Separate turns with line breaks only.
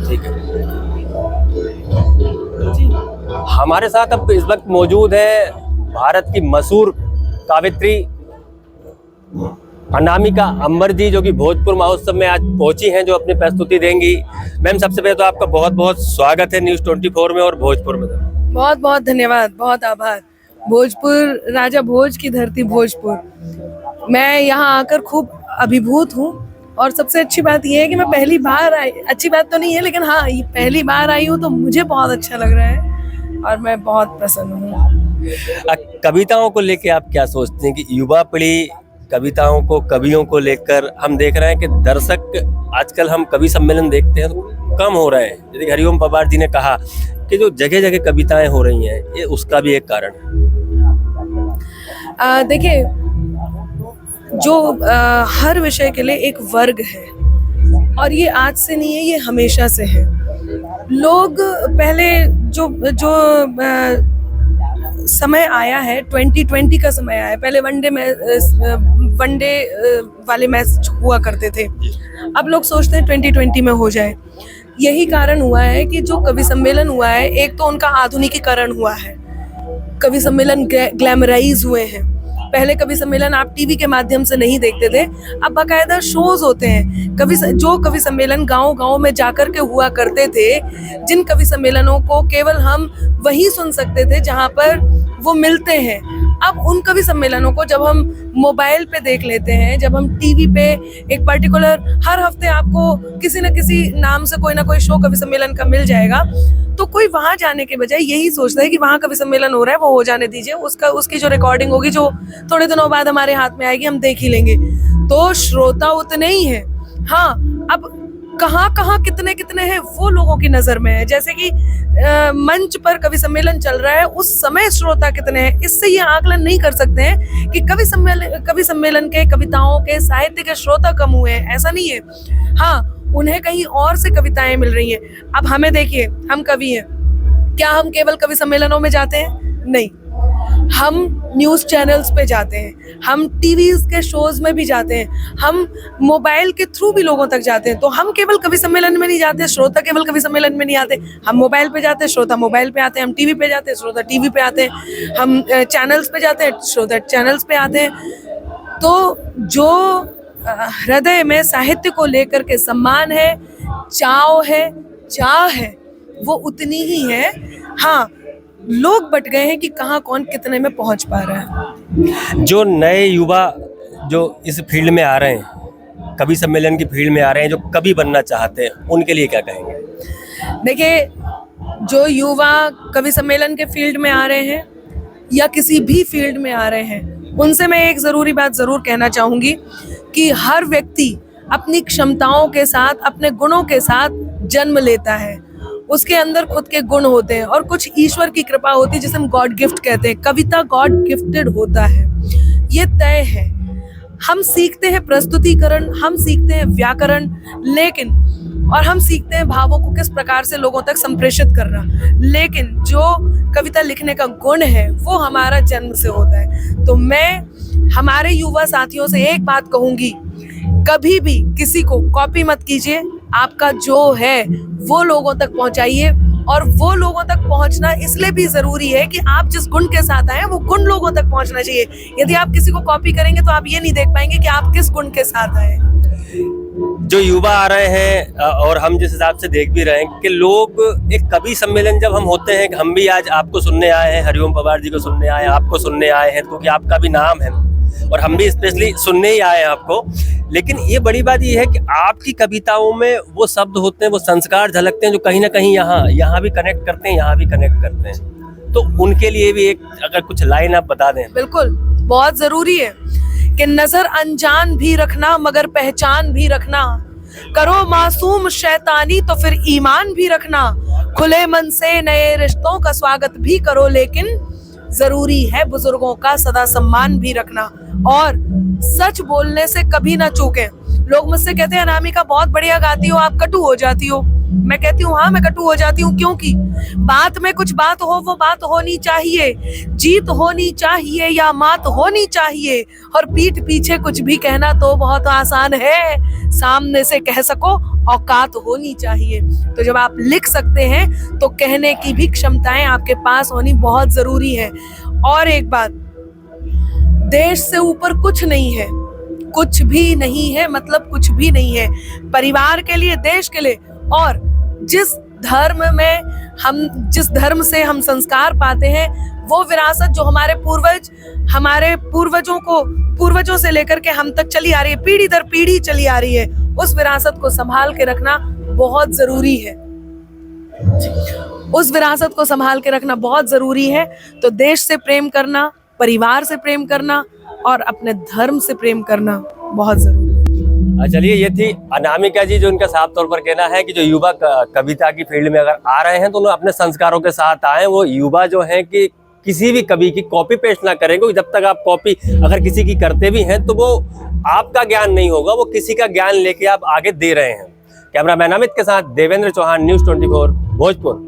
ठीक है जी। हमारे साथ अब इस वक्त मौजूद है भारत की मशहूर कावित्री अनामिका अंबर जी, जो कि भोजपुर महोत्सव में आज पहुंची हैं, जो अपनी प्रस्तुति देंगी। मैम, सबसे पहले तो आपका बहुत बहुत स्वागत है न्यूज़ 24 में और भोजपुर में।
बहुत बहुत धन्यवाद, बहुत आभार। भोजपुर, राजा भोज की धरती भोजपुर, मैं यहाँ आकर खूब अभिभूत हूँ। और सबसे अच्छी बात यह है कि मैं पहली बार आई, अच्छी बात तो नहीं है लेकिन हाँ, पहली बार आई हूँ तो मुझे बहुत अच्छा लग रहा है और मैं बहुत प्रसन्न हूँ।
कविताओं को लेकर आप क्या सोचते हैं कि युवा पीढ़ी कविताओं को, कवियों को लेकर, हम देख रहे हैं कि दर्शक आजकल हम कवि सम्मेलन देखते हैं तो कम हो रहे हैं। जैसे हरिओम पवार जी ने कहा कि जो जगह जगह कविताएं हो रही हैं, ये उसका भी एक कारण है।
देखिए, जो हर विषय के लिए एक वर्ग है और ये आज से नहीं है, ये हमेशा से है। लोग पहले जो समय आया है, 2020 का समय आया है, पहले वनडे वाले मैच हुआ करते थे, अब लोग सोचते हैं 2020 में हो जाए। यही कारण हुआ है कि जो कवि सम्मेलन हुआ है, एक तो उनका आधुनिकीकरण हुआ है, कवि सम्मेलन ग्लैमराइज हुए हैं। पहले कवि सम्मेलन आप टीवी के माध्यम से नहीं देखते थे, अब बाकायदा शोज होते हैं। जो कवि सम्मेलन गांव-गांव में जाकर के हुआ करते थे, जिन कवि सम्मेलनों को केवल हम वही सुन सकते थे जहां पर वो मिलते हैं, अब उन कवि सम्मेलनों को जब हम मोबाइल पे देख लेते हैं, जब हम टीवी पे एक पर्टिकुलर, हर हफ्ते आपको किसी न किसी नाम से कोई ना कोई शो कवि सम्मेलन का मिल जाएगा, तो कोई वहां जाने के बजाय यही सोचता है कि वहां कवि सम्मेलन हो रहा है, वो हो जाने दीजिए, उसकी जो रिकॉर्डिंग होगी, जो थोड़े दिनों बाद हमारे हाथ में आएगी, हम देख ही लेंगे। तो श्रोता उतने ही है। हाँ, अब कहाँ कितने हैं वो लोगों की नजर में है। जैसे कि मंच पर कवि सम्मेलन चल रहा है, उस समय श्रोता कितने हैं, इससे ये आकलन नहीं कर सकते हैं कि कवि सम्मेलन के, कविताओं के, साहित्य के श्रोता कम हुए हैं, ऐसा नहीं है। हाँ, उन्हें कहीं और से कविताएं मिल रही हैं। अब हमें देखिए, हम कवि हैं, क्या हम केवल कवि सम्मेलनों में जाते हैं? नहीं, हम न्यूज़ चैनल्स पे जाते हैं, हम टीवी के शोज में भी जाते हैं, हम मोबाइल के थ्रू भी लोगों तक जाते हैं। तो हम केवल कवि सम्मेलन में नहीं जाते, श्रोता केवल कवि सम्मेलन में नहीं आते। हम मोबाइल पे जाते हैं, श्रोता मोबाइल पे आते हैं, हम टीवी पे जाते हैं, श्रोता टीवी पे आते हैं, हम चैनल्स पे जाते हैं, श्रोता चैनल्स पे आते हैं। तो जो हृदय में साहित्य को लेकर के सम्मान है, चाह है, वो उतनी ही है। हाँ, लोग बट गए हैं कि कहाँ कौन कितने में पहुंच पा रहा है।
जो नए युवा जो इस फील्ड में आ रहे हैं, कवि सम्मेलन की फील्ड में आ रहे हैं, जो कवि बनना चाहते हैं, उनके लिए क्या कहेंगे?
देखिए, जो युवा कवि सम्मेलन के फील्ड में आ रहे हैं या किसी भी फील्ड में आ रहे हैं, उनसे मैं एक ज़रूरी बात ज़रूर कहना चाहूँगी कि हर व्यक्ति अपनी क्षमताओं के साथ, अपने गुणों के साथ जन्म लेता है। उसके अंदर खुद के गुण होते हैं और कुछ ईश्वर की कृपा होती है, जिसे हम गॉड गिफ्ट कहते हैं। कविता गॉड गिफ्टेड होता है, ये तय है। हम सीखते हैं प्रस्तुतिकरण, हम सीखते हैं व्याकरण, और हम सीखते हैं भावों को किस प्रकार से लोगों तक संप्रेषित करना, लेकिन जो कविता लिखने का गुण है वो हमारा जन्म से होता है। तो मैं हमारे युवा साथियों से एक बात कहूंगी, कभी भी किसी को कॉपी मत कीजिए, आपका जो है वो लोगों तक पहुंचाइए। और वो लोगों तक पहुंचना इसलिए भी जरूरी है कि आप जिस गुण के साथ आए वो गुण लोगों तक पहुंचना चाहिए। यदि आप किसी को कॉपी करेंगे तो आप ये नहीं देख पाएंगे कि आप किस गुण के साथ आए।
जो युवा आ रहे हैं और हम जिस हिसाब से देख भी रहे हैं कि लोग, एक कवि सम्मेलन जब हम होते हैं, हम भी आज आपको सुनने आए हैं, हरिओम पवार जी को सुनने आए हैं, आपको सुनने आए हैं, क्योंकि आपका भी नाम है और हम भी स्पेशली सुनने ही आए हैं आपको। लेकिन ये बड़ी बात ये है कि आपकी कविताओं में वो शब्द होते हैं, वो संस्कार झलकते हैं, जो कहीं ना कहीं यहाँ भी कनेक्ट करते हैं, यहाँ भी कनेक्ट करते हैं। तो उनके लिए भी एक अगर कुछ लाइन आप बता दें।
बिल्कुल, बहुत जरूरी है कि नजर अनजान भी रखना मगर पहचान भी रखना, करो मासूम शैतानी तो फिर ईमान भी रखना, खुले मन से नए रिश्तों का स्वागत भी करो, लेकिन जरूरी है बुजुर्गों का सदा सम्मान भी रखना, और सच बोलने से कभी ना चूकें। लोग मुझसे कहते हैं अनामिका बहुत बढ़िया गाती हो, आप कटु हो जाती हो। मैं कहती हूँ हाँ, मैं कटु हो जाती हूँ, क्योंकि बात में कुछ बात हो, वो बात होनी चाहिए, जीत होनी चाहिए या मात होनी चाहिए, और पीठ पीछे कुछ भी कहना तो बहुत आसान है, सामने से कह सको औकात होनी चाहिए। तो जब आप लिख सकते हैं तो कहने की भी क्षमताएं आपके पास होनी बहुत जरूरी है। और एक बात, देश से ऊपर कुछ नहीं है, कुछ भी नहीं है, मतलब कुछ भी नहीं है, परिवार के लिए, देश के लिए। और जिस धर्म से हम संस्कार पाते हैं, वो विरासत जो हमारे पूर्वजों से लेकर के हम तक चली आ रही है, पीढ़ी दर पीढ़ी चली आ रही है, उस विरासत को संभाल के रखना बहुत जरूरी है। उस विरासत को संभाल के रखना बहुत जरूरी है। तो देश से प्रेम करना, परिवार से प्रेम करना और अपने धर्म से प्रेम करना बहुत जरूरी है।
चलिए, ये थी अनामिका जी, जो इनका साफ तौर पर कहना है कि जो युवा कविता की फील्ड में अगर आ रहे हैं तो उन्हें अपने संस्कारों के साथ आए। वो युवा जो हैं कि किसी भी कवि की कॉपी पेस्ट ना करें, क्योंकि जब तक आप कॉपी अगर किसी की करते भी हैं तो वो आपका ज्ञान नहीं होगा, वो किसी का ज्ञान लेके आप आगे दे रहे हैं। कैमरामैन अमित के साथ देवेंद्र चौहान, न्यूज़ 24 भोजपुर।